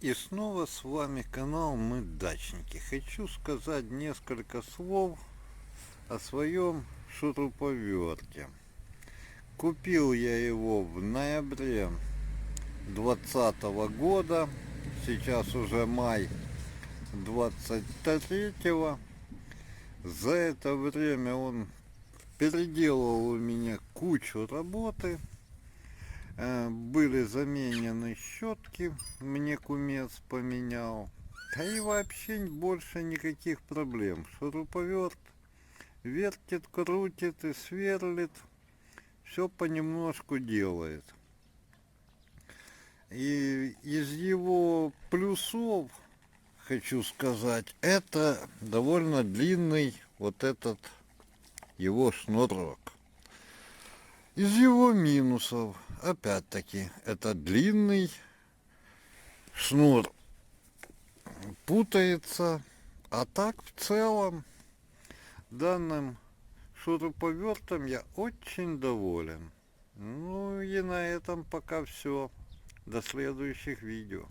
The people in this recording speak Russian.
И снова с вами канал Мы Дачники. Хочу сказать несколько слов о своем шуруповерте. Купил я его в ноябре 2020 года. Сейчас уже май 23-го. За это время он переделал у меня кучу работы. Были заменены щетки, мне кумец поменял. Да и вообще больше никаких проблем. Шуруповерт вертит, крутит и сверлит. Все понемножку делает. И из его плюсов хочу сказать, это довольно длинный вот этот его шнурок. Из его минусов, опять-таки, это длинный шнур, путается, а так в целом данным шуруповертом я очень доволен. Ну и на этом пока все. До следующих видео.